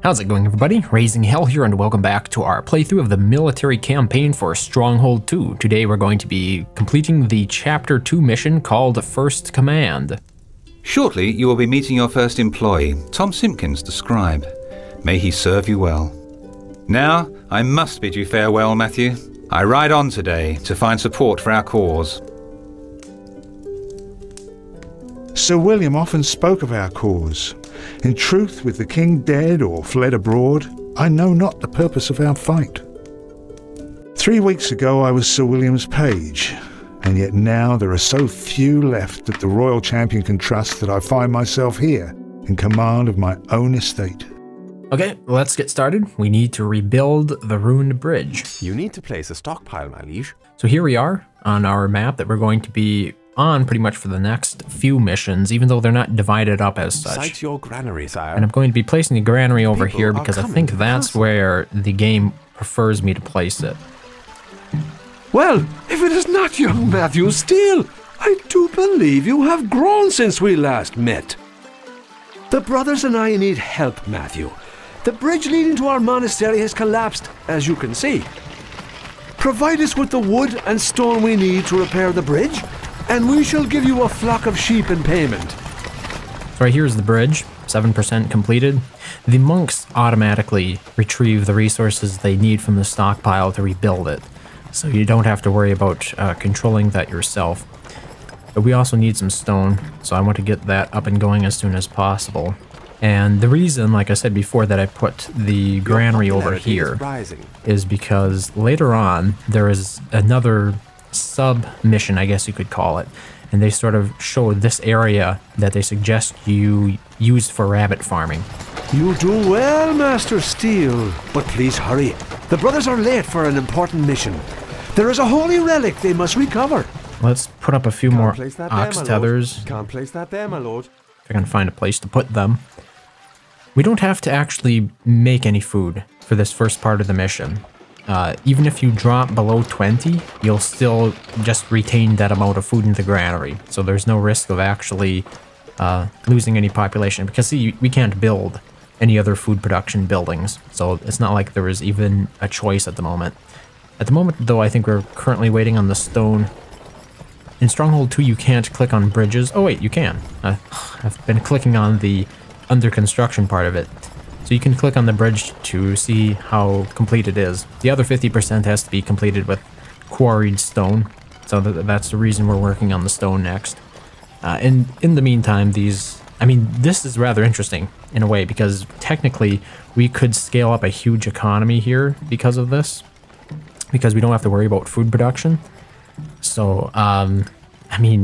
How's it going, everybody? RazingHel here, and welcome back to our playthrough of the military campaign for Stronghold 2. Today we're going to be completing the Chapter 2 mission called First Command. Shortly, you will be meeting your first employee, Tom Simpkins, the scribe. May he serve you well. Now, I must bid you farewell, Matthew. I ride on today to find support for our cause. Sir William often spoke of our cause. In truth, with the king dead or fled abroad, I know not the purpose of our fight. 3 weeks ago I was Sir William's page, and yet now there are so few left that the royal champion can trust that I find myself here, in command of my own estate. Okay, let's get started. We need to rebuild the ruined bridge. You need to place a stockpile, my liege. So here we are on our map that we're going to be on pretty much for the next few missions, even though they're not divided up as such. Site your granary, sire. And I'm going to be placing the granary over People here are because I coming think to that's Castle. where the game prefers me to place it. Well, if it is not young Matthew Steele, I do believe you have grown since we last met. The brothers and I need help, Matthew. The bridge leading to our monastery has collapsed, as you can see. Provide us with the wood and stone we need to repair the bridge, and we shall give you a flock of sheep in payment. So right here is the bridge, 7% completed. The monks automatically retrieve the resources they need from the stockpile to rebuild it, so you don't have to worry about controlling that yourself. But we also need some stone, so I want to get that up and going as soon as possible. And the reason, like I said before, that I put the granary over here is because later on there is another sub-mission, I guess you could call it, and they sort of show this area that they suggest you use for rabbit farming. You do well, Master Steele, but please hurry. The brothers are late for an important mission. There is a holy relic they must recover. Let's put up a few more ox tethers. Can't place that there, my lord. If I can find a place to put them. We don't have to actually make any food for this first part of the mission. Even if you drop below 20, you'll still just retain that amount of food in the granary. So there's no risk of actually losing any population. Because see, we can't build any other food production buildings. So it's not like there is even a choice at the moment. At the moment, though, I think we're currently waiting on the stone. In Stronghold 2, you can't click on bridges. Oh wait, you can. I've been clicking on the under construction part of it. So you can click on the bridge to see how complete it is. The other 50% has to be completed with quarried stone. So that's the reason we're working on the stone next. And in the meantime, this is rather interesting in a way, because technically we could scale up a huge economy here because of this, because we don't have to worry about food production. So,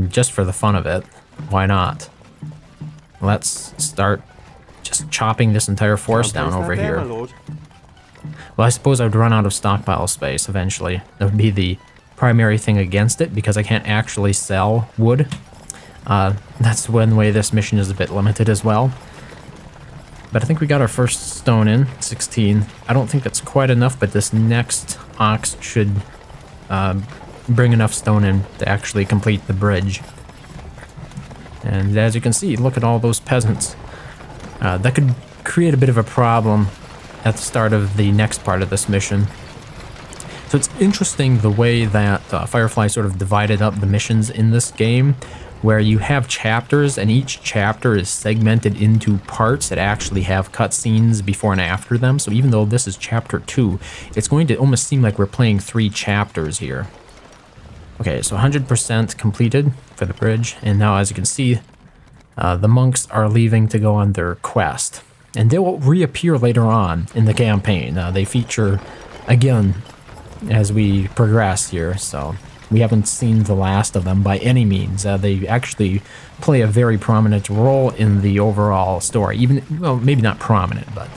just for the fun of it, why not? Let's start just chopping this entire forest down over here. Well, I suppose I would run out of stockpile space eventually. That would be the primary thing against it, because I can't actually sell wood. That's one way this mission is a bit limited as well. But I think we got our first stone in, 16. I don't think that's quite enough, but this next ox should bring enough stone in to actually complete the bridge. And as you can see, look at all those peasants. That could create a bit of a problem at the start of the next part of this mission. So it's interesting the way that Firefly sort of divided up the missions in this game, where you have chapters, and each chapter is segmented into parts that actually have cutscenes before and after them. So even though this is Chapter 2, it's going to almost seem like we're playing 3 chapters here. Okay, so 100% completed for the bridge, and now as you can see, the monks are leaving to go on their quest. And they will reappear later on in the campaign. They feature again as we progress here, so we haven't seen the last of them by any means. They actually play a very prominent role in the overall story. Even, well, maybe not prominent, but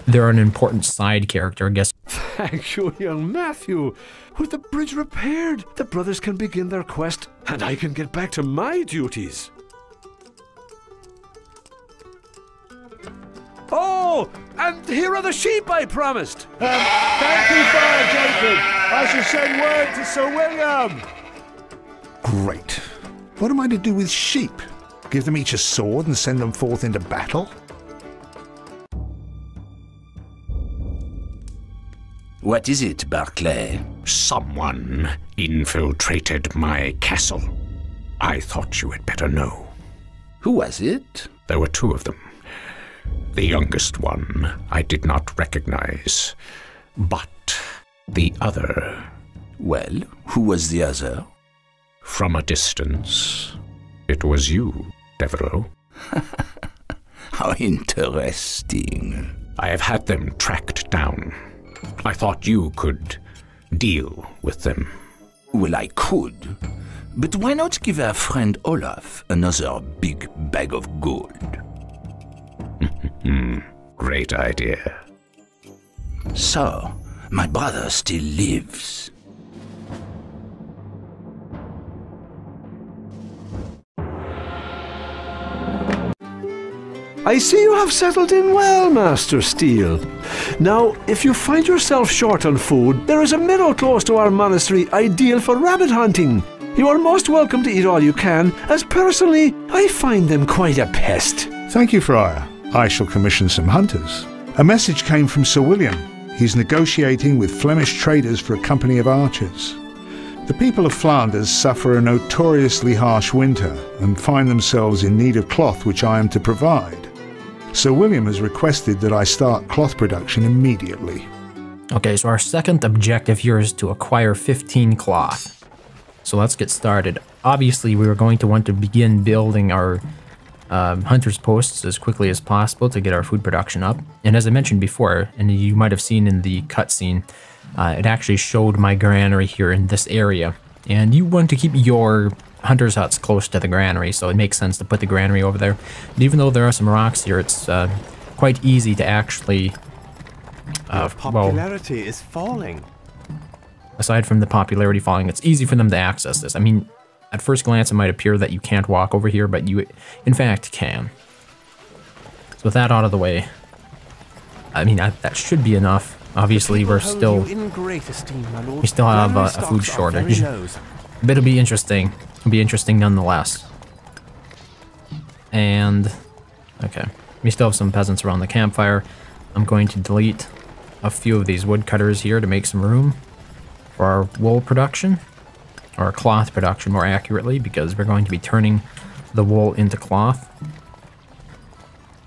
they're an important side character, I guess. Thank you, young Matthew. With the bridge repaired, the brothers can begin their quest, and I can get back to my duties. Oh, and here are the sheep I promised. Thank you, Father Jacob. I shall send word to Sir William. Great. What am I to do with sheep? Give them each a sword and send them forth into battle? What is it, Barclay? Someone infiltrated my castle. I thought you had better know. Who was it? There were two of them. The youngest one I did not recognize, but the other... Well, who was the other? From a distance, it was you, Devereaux. How interesting. I have had them tracked down. I thought you could deal with them. Well, I could. But why not give our friend Olaf another big bag of gold? Great idea. So, my brother still lives. I see you have settled in well, Master Steele. Now, if you find yourself short on food, there is a meadow close to our monastery ideal for rabbit hunting. You are most welcome to eat all you can, as personally, I find them quite a pest. Thank you, Friar. I shall commission some hunters. A message came from Sir William. He's negotiating with Flemish traders for a company of archers. The people of Flanders suffer a notoriously harsh winter and find themselves in need of cloth which I am to provide. Sir William has requested that I start cloth production immediately. Okay, so our second objective here is to acquire 15 cloth. So let's get started. Obviously, we are going to want to begin building our hunter's posts as quickly as possible to get our food production up. And as I mentioned before, and you might have seen in the cutscene, it actually showed my granary here in this area. And you want to keep your hunter's huts close to the granary, so it makes sense to put the granary over there. And even though there are some rocks here, it's quite easy to actually... popularity is falling. Aside from the popularity falling, it's easy for them to access this. I mean, at first glance, it might appear that you can't walk over here, but you, in fact, can. So with that out of the way, I mean, that should be enough. Obviously, we still have a food shortage. But it'll be interesting. It'll be interesting nonetheless. And, okay, we still have some peasants around the campfire. I'm going to delete a few of these woodcutters here to make some room for our wool production, or cloth production more accurately, because we're going to be turning the wool into cloth.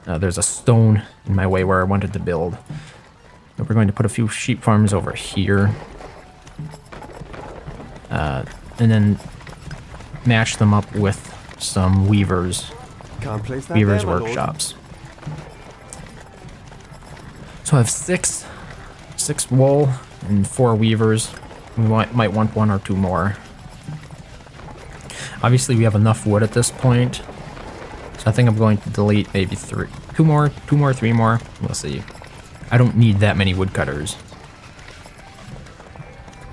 There's a stone in my way where I wanted to build. But we're going to put a few sheep farms over here. And then match them up with some weavers' workshops. So I have six wool and 4 weavers. We might want 1 or 2 more. Obviously, we have enough wood at this point, so I think I'm going to delete maybe 2 more, 3 more. We'll see. I don't need that many woodcutters.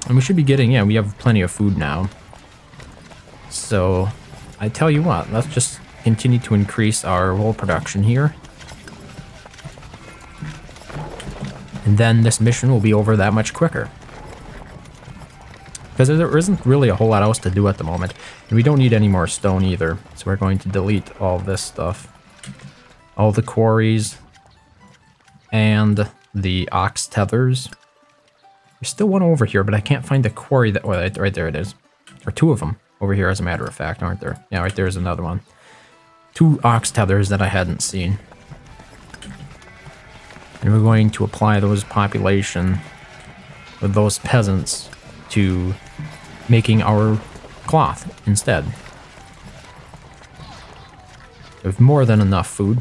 And we should be getting, yeah, we have plenty of food now. So, I tell you what, let's just continue to increase our wool production here. And then this mission will be over that much quicker. Because there isn't really a whole lot else to do at the moment. And we don't need any more stone either. So we're going to delete all this stuff. All the quarries. And the ox tethers. There's still one over here, but I can't find the quarry that... Well, right there it is. Or 2 of them over here, as a matter of fact, aren't there? Yeah, right there's another one. 2 ox tethers that I hadn't seen. And we're going to apply those population with those peasants to making our cloth instead. We have more than enough food.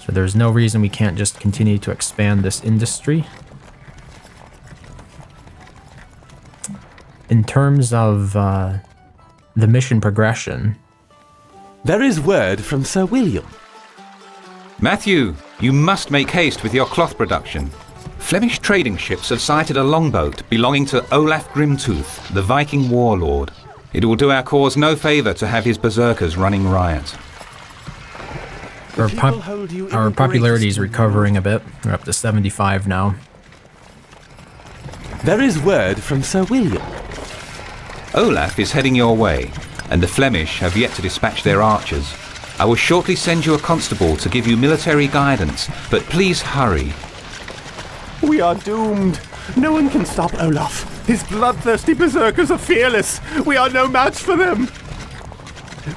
So there's no reason we can't just continue to expand this industry. In terms of the mission progression... There is word from Sir William. Matthew, you must make haste with your cloth production. Flemish trading ships have sighted a longboat belonging to Olaf Grimtooth, the Viking warlord. It will do our cause no favour to have his berserkers running riot. Our popularity is recovering a bit. We're up to 75 now. There is word from Sir William. Olaf is heading your way, and the Flemish have yet to dispatch their archers. I will shortly send you a constable to give you military guidance, but please hurry. We are doomed. No one can stop Olaf. His bloodthirsty berserkers are fearless. We are no match for them.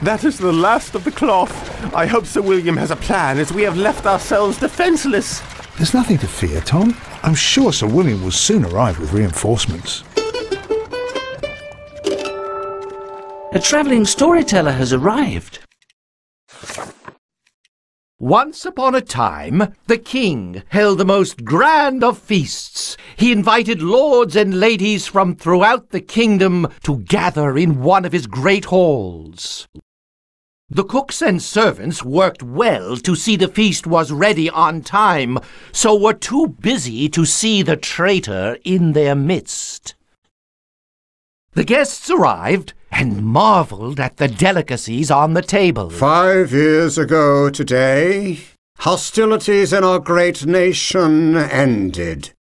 That is the last of the cloth. I hope Sir William has a plan, as we have left ourselves defenseless. There's nothing to fear, Tom. I'm sure Sir William will soon arrive with reinforcements. A travelling storyteller has arrived. Once upon a time, the king held the most grand of feasts. He invited lords and ladies from throughout the kingdom to gather in one of his great halls. The cooks and servants worked well to see the feast was ready on time, so were too busy to see the traitor in their midst. The guests arrived and marveled at the delicacies on the table. 5 years ago today, hostilities in our great nation ended.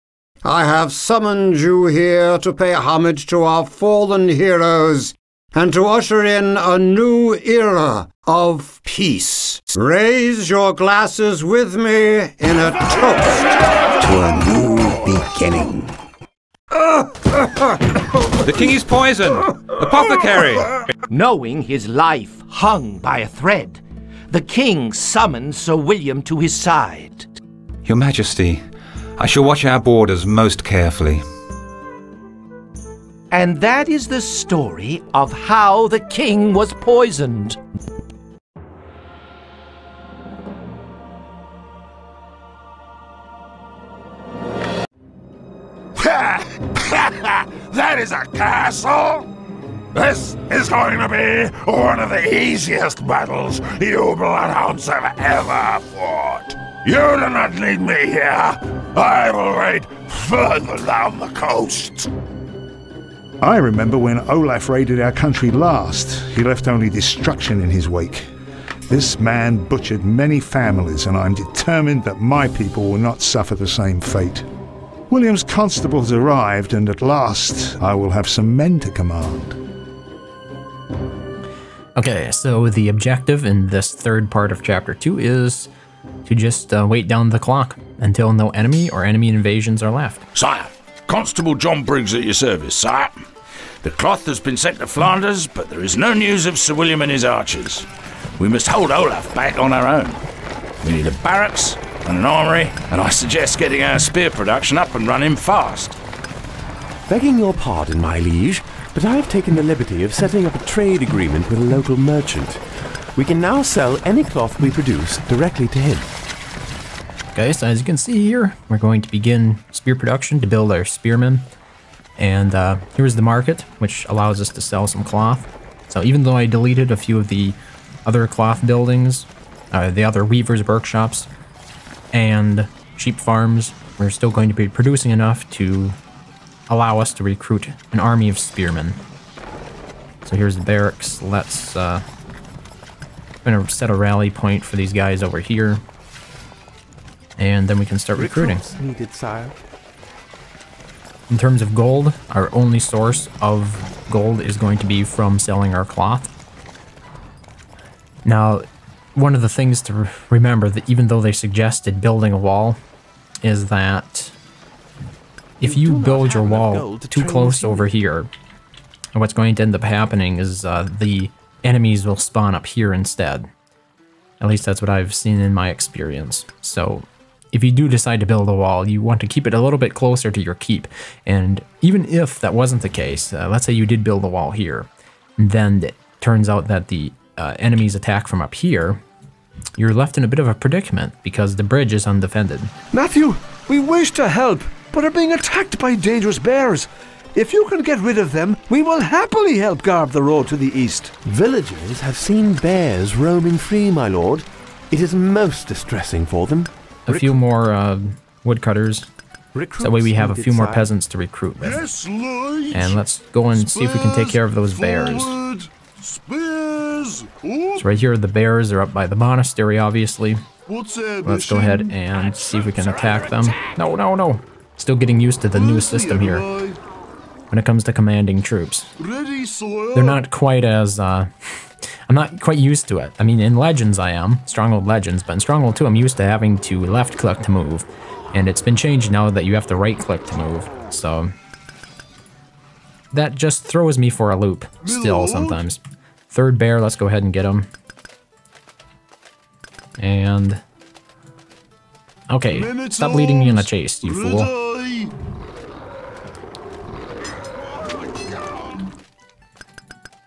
I have summoned you here to pay homage to our fallen heroes and to usher in a new era of peace. Raise your glasses with me in a toast to a new beginning. The king is poisoned! Apothecary! Knowing his life hung by a thread, the king summoned Sir William to his side. Your Majesty, I shall watch our borders most carefully. And that is the story of how the king was poisoned. That is a castle? This is going to be one of the easiest battles you bloodhounds have ever fought. You do not need me here. I will wait further down the coast. I remember when Olaf raided our country last. He left only destruction in his wake. This man butchered many families, and I'm determined that my people will not suffer the same fate. William's constables arrived, and at last I will have some men to command. Okay, so the objective in this third part of Chapter 2 is to just wait down the clock until no enemy or enemy invasions are left. Sire, Constable John Briggs at your service, sire. The cloth has been sent to Flanders, but there is no news of Sir William and his archers. We must hold Olaf back on our own. We need a barracks and an armory, and I suggest getting our spear production up and running fast. Begging your pardon, my liege, but I have taken the liberty of setting up a trade agreement with a local merchant. We can now sell any cloth we produce directly to him. Okay, so as you can see here, we're going to begin spear production to build our spearmen. And here's the market, which allows us to sell some cloth. So even though I deleted a few of the other cloth buildings, the other weavers' workshops, and sheep farms, we're still going to be producing enough to allow us to recruit an army of spearmen. So here's the barracks. Let's I'm gonna set a rally point for these guys over here, and then we can start recruiting. Needed, sire. In terms of gold, our only source of gold is going to be from selling our cloth. Now, one of the things to remember, that even though they suggested building a wall, is that if you build your wall too close over here, what's going to end up happening is the enemies will spawn up here instead. At least that's what I've seen in my experience. So if you do decide to build a wall, you want to keep it a little bit closer to your keep. And even if that wasn't the case, let's say you did build a wall here, and then it turns out that the enemies attack from up here, you're left in a bit of a predicament because the bridge is undefended. Matthew, we wish to help, but are being attacked by dangerous bears. If you can get rid of them, we will happily help guard the road to the east. Villagers have seen bears roaming free, my lord. It is most distressing for them. A few more woodcutters. So that way we have a few more peasants to recruit with. Yes, Lord. And let's go and see if we can take care of those bears. Spears. So right here, the bears are up by the monastery, obviously. Let's go ahead and see if we can attack them. No, no, no. Still getting used to the new system here when it comes to commanding troops. They're not quite as, I I'm not quite used to it. I mean, in Legends I am, Stronghold Legends, but in Stronghold 2 I'm used to having to left click to move. And it's been changed now that you have to right click to move. So that just throws me for a loop still sometimes. Third bear, let's go ahead and get him. And okay, stop leading me in a chase, you fool.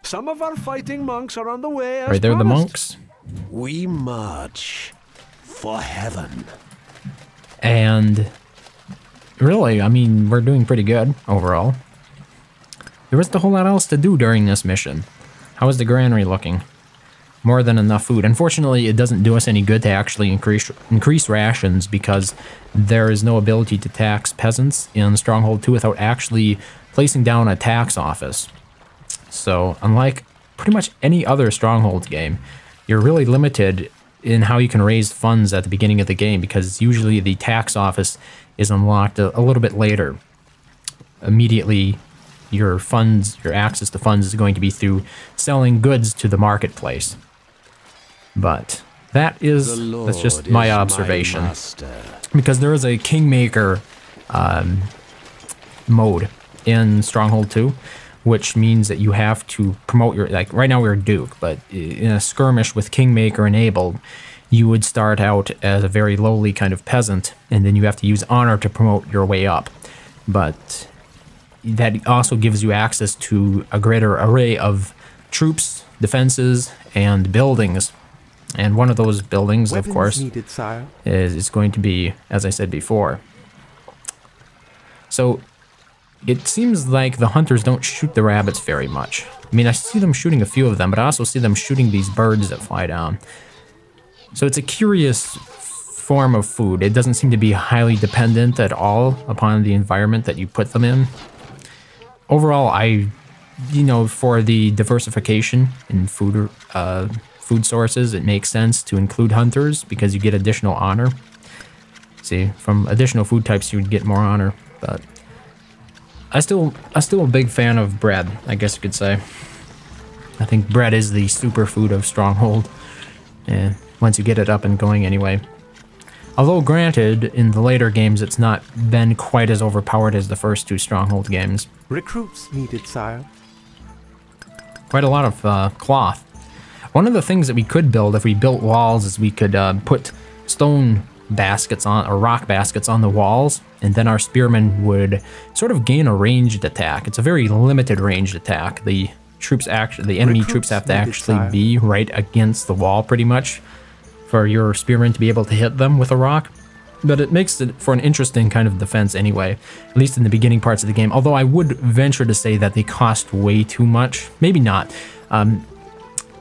Some of our fighting monks are on the way, as right there, the promised. monks. We march for heaven. And really, I mean, we're doing pretty good overall. There wasn't a whole lot else to do during this mission. How is the granary looking? More than enough food. Unfortunately, it doesn't do us any good to actually increase rations because there is no ability to tax peasants in Stronghold 2 without actually placing down a tax office. So, unlike pretty much any other Stronghold game, you're really limited in how you can raise funds at the beginning of the game because usually the tax office is unlocked a little bit later. Immediately, your funds, your access to funds is going to be through selling goods to the marketplace. But that's just my observation. Because there is a Kingmaker mode in Stronghold 2, which means that you have to promote your, like right now we're Duke, but in a skirmish with Kingmaker enabled, you would start out as a very lowly kind of peasant, and then you have to use honor to promote your way up. But that also gives you access to a greater array of troops, defenses, and buildings. And one of those buildings, of course, needed, sire. is going to be, as I said before. So it seems like the hunters don't shoot the rabbits very much. I mean, I see them shooting a few of them, but I also see them shooting these birds that fly down. So it's a curious form of food. It doesn't seem to be highly dependent at all upon the environment that you put them in. Overall, you know, for the diversification in food sources, it makes sense to include hunters because you get additional honor. See, from additional food types, you would get more honor, but I'm still a big fan of bread, I guess you could say. I think bread is the superfood of Stronghold, once you get it up and going anyway. Although granted, in the later games it's not been quite as overpowered as the first two Stronghold games. Recruits needed, sire. Quite a lot of cloth. One of the things that we could build if we built walls is we could put stone baskets on, or rock baskets on the walls, and then our spearmen would sort of gain a ranged attack. It's a very limited ranged attack. The enemy troops have to actually be right against the wall pretty much for your spearmen to be able to hit them with a rock. But it makes it for an interesting kind of defense anyway, at least in the beginning parts of the game. Although I would venture to say that they cost way too much. Maybe not.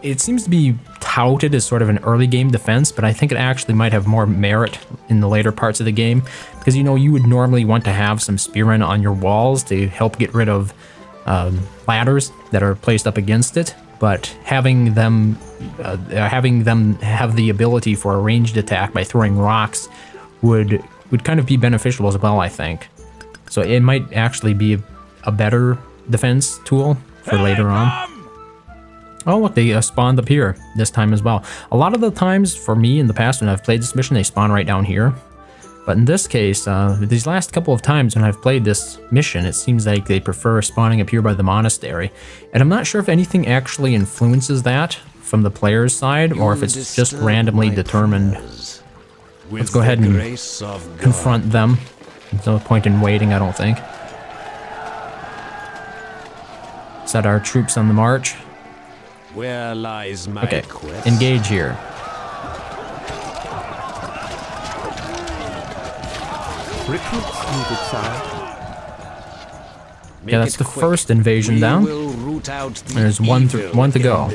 It seems to be touted as sort of an early game defense, but I think it actually might have more merit in the later parts of the game, because you know you would normally want to have some spearmen on your walls to help get rid of ladders that are placed up against it, but having them have the ability for a ranged attack by throwing rocks would kind of be beneficial as well, I think. So it might actually be a better defense tool for later on. Oh, look, they spawned up here this time as well. A lot of the times for me in the past when I've played this mission, they spawn right down here. But in this case, these last couple of times when I've played this mission, it seems like they prefer spawning up here by the monastery. And I'm not sure if anything actually influences that from the player's side, or if it's just randomly determined. Let's go ahead and confront them. There's no point in waiting, I don't think. Set our troops on the march. Where lies my quest? Engage here. Recruits needed, sire. Yeah, that's the first invasion down. There's one to go.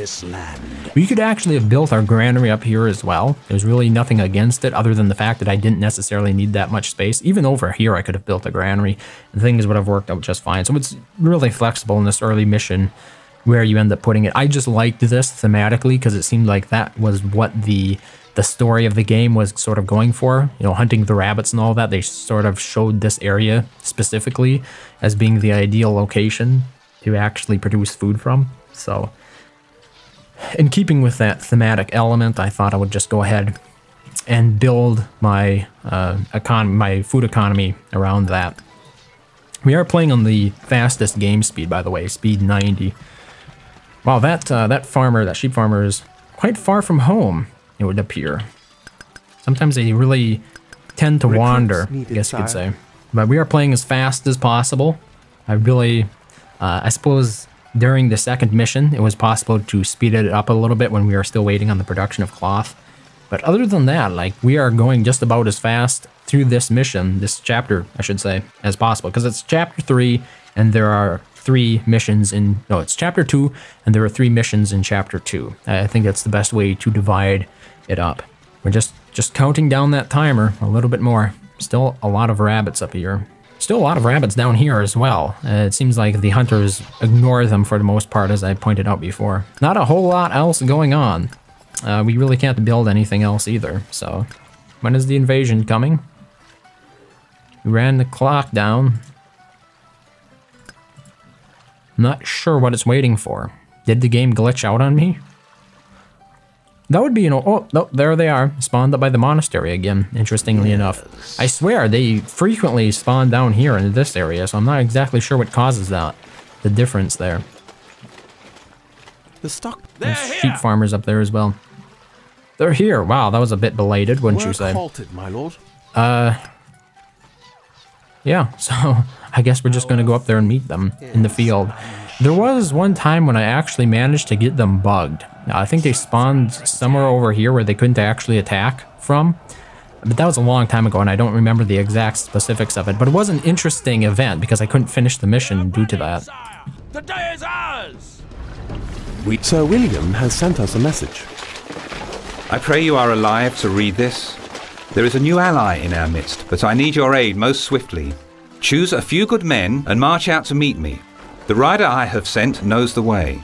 We could actually have built our granary up here as well. There's really nothing against it other than the fact that I didn't necessarily need that much space. Even over here I could have built a granary. The things would have worked out just fine. So it's really flexible in this early mission where you end up putting it. I just liked this thematically because it seemed like that was what the story of the game was sort of going for. You know, hunting the rabbits and all that. They sort of showed this area specifically as being the ideal location to actually produce food from. So in keeping with that thematic element, I thought I would just go ahead and build my my food economy around that. We are playing on the fastest game speed, by the way, speed 90. Wow, that sheep farmer is quite far from home, it would appear. Sometimes they really tend to wander, I guess you could say. But we are playing as fast as possible. I really, I suppose during the second mission, it was possible to speed it up a little bit when we were still waiting on the production of cloth. But other than that, like, we are going just about as fast through this mission, this chapter, I should say, as possible. Because it's chapter 3, and there are 3 missions in... No, it's chapter 2, and there are 3 missions in chapter 2. I think that's the best way to divide it up. We're just counting down that timer a little bit more. Still a lot of rabbits up here. Still a lot of rabbits down here as well. It seems like the hunters ignore them for the most part, as I pointed out before. Not a whole lot else going on. We really can't build anything else either, so... When is the invasion coming? We ran the clock down. Not sure what it's waiting for. Did the game glitch out on me? That would be oh, no, there they are. Spawned up by the monastery again, interestingly enough. I swear, they frequently spawn down here in this area, so I'm not exactly sure what causes that. The difference there. The stock... There's sheep farmers up there as well. They're here. Wow, that was a bit belated, wouldn't you say? Halted, my lord. Yeah, so I guess we're just going to go up there and meet them in the field. There was one time when I actually managed to get them bugged. I think they spawned somewhere over here where they couldn't actually attack from. But that was a long time ago, and I don't remember the exact specifics of it. But it was an interesting event because I couldn't finish the mission due to that. The day is ours! Sir William has sent us a message. I pray you are alive to read this. There is a new ally in our midst, but I need your aid most swiftly. Choose a few good men and march out to meet me. The rider I have sent knows the way.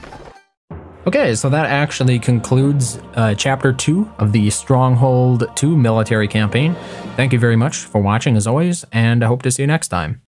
Okay, so that actually concludes Chapter 2 of the Stronghold 2 military campaign. Thank you very much for watching as always, and I hope to see you next time.